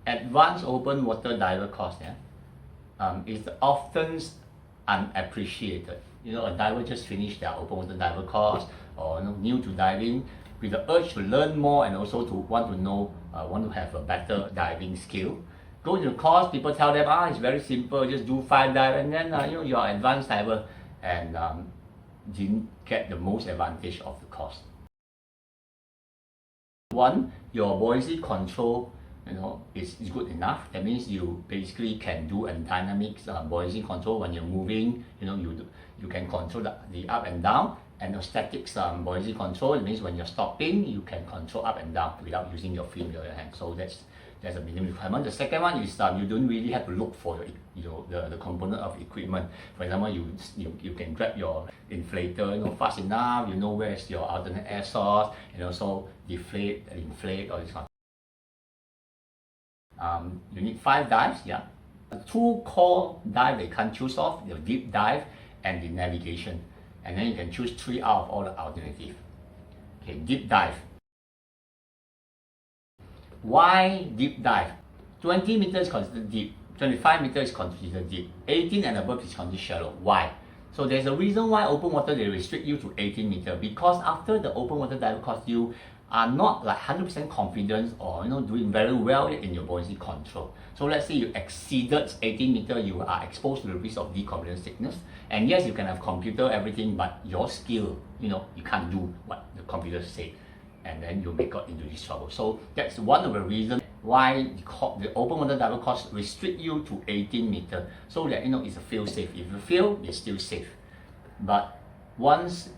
advanced open water diver course is often unappreciated. A diver just finished their open water diver course or new to diving with the urge to learn more and also to want to have a better diving skill. Go into the course, people tell them, it's very simple, just do 5 dives, and then you're an advanced diver, and didn't get the most advantage of the course. One, your buoyancy control is good enough. That means you basically can do a dynamic buoyancy control when you're moving. You can control the up and down, and the static buoyancy control. It means when you're stopping, you can control up and down without using your feet or your hand. So that's a minimum requirement. The second one is you don't really have to look for the component of equipment. For example, you can grab your inflator fast enough. You know where's your alternate air source, and also deflate, inflate, all this kind. You need 5 dives. The 2 core dive they can't choose off: the deep dive and the navigation. And then you can choose 3 out of all the alternative. Okay, deep dive. Why deep dive? 20 meters is considered deep, 25 meters is considered deep, 18 and above is considered shallow. Why? So there's a reason why open water they restrict you to 18 meters, because after the open water diver course you are not like 100% confident or doing very well in your buoyancy control. So let's say you exceeded 18 meters, you are exposed to the risk of deconfidence sickness. And yes, you can have computer, everything, but your skill, you can't do what the computer say, and then you may got into this trouble. So that's one of the reasons why the open water diver course restrict you to 18 meters, so that it's a fail safe. If you fail, it's still safe. But once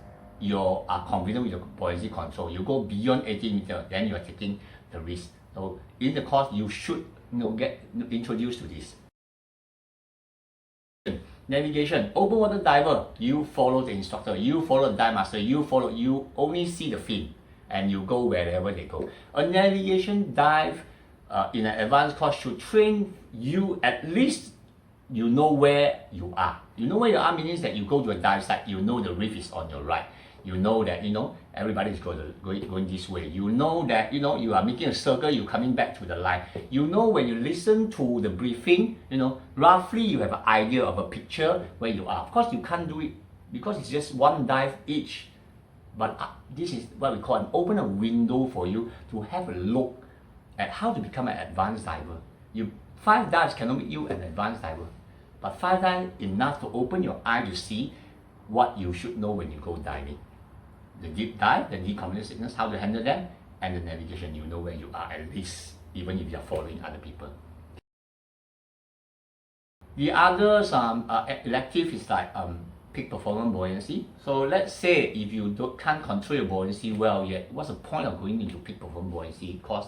you are confident with your buoyancy control, you go beyond 18 meters, then you are taking the risk. So in the course, you should get introduced to this. Navigation. Open water diver, you follow the instructor, you follow the dive master, you only see the fin, and you go wherever they go. A navigation dive in an advanced course should train you at least you know where you are. You know where you are means that you go to a dive site, you know the reef is on your right. You know that everybody is going this way. You know that you are making a circle, you're coming back to the line. When you listen to the briefing, roughly you have an idea of a picture where you are. Of course you can't do it because it's just 1 dive each. But this is what we call open a window for you to have a look at how to become an advanced diver. 5 dives cannot make you an advanced diver, but 5 dives enough to open your eye to see what you should know when you go diving. The deep dive, the deconfidence sickness, how to handle them, and the navigation, you know where you are at least, even if you are following other people. The others elective is like peak performance buoyancy. So let's say if you can't control your buoyancy well yet, what's the point of going into peak performance buoyancy? Because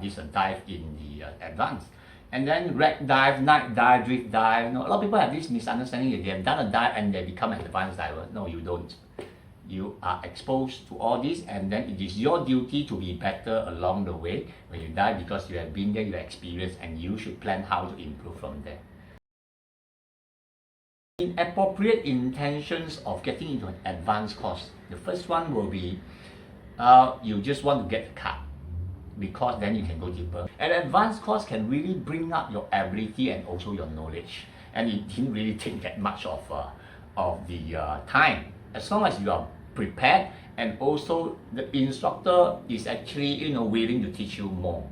this is a dive in the advanced. And then wreck dive, night dive, drift dive. A lot of people have this misunderstanding that they have done a dive and they become an advanced diver. No, you don't. You are exposed to all this, and then it is your duty to be better along the way when you dive, because you have been there, you have experienced, and you should plan how to improve from there. Inappropriate intentions of getting into an advanced course. The first one will be you just want to get the card, because then you can go deeper. An advanced course can really bring up your ability and also your knowledge, and it didn't really take that much of the time, as long as you are prepared and also the instructor is actually willing to teach you more.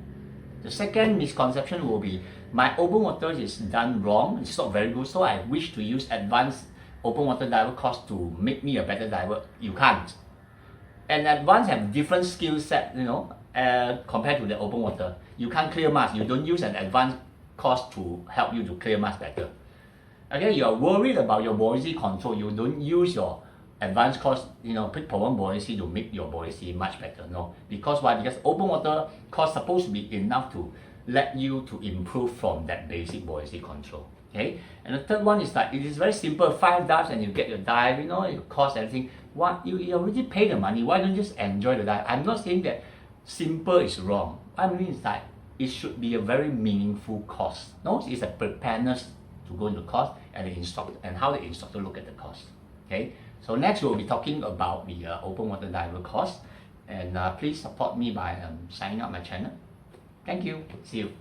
The second misconception will be, my open water is done wrong, it's not very good, so I wish to use advanced open water diver course to make me a better diver. You can't. And advanced have different skill set, compared to the open water. You can't clear mask. You don't use an advanced course to help you to clear mask better. Okay, you are worried about your buoyancy control. You don't use your advanced course, peak performance buoyancy to make your buoyancy much better. No, because why? Because open water course supposed to be enough to let you to improve from that basic buoyancy control. Okay, and the third one is that it is very simple. 5 dives and you get your dive. Your cost, everything. What you already pay the money. Why don't you just enjoy the dive? I'm not saying that simple is wrong. I mean is that it should be a very meaningful course. No, it's a preparedness to go into the course, and the instructor and how the instructor look at the course. Okay, so next we'll be talking about the open water diver course, and please support me by signing up my channel. Thank you. See you.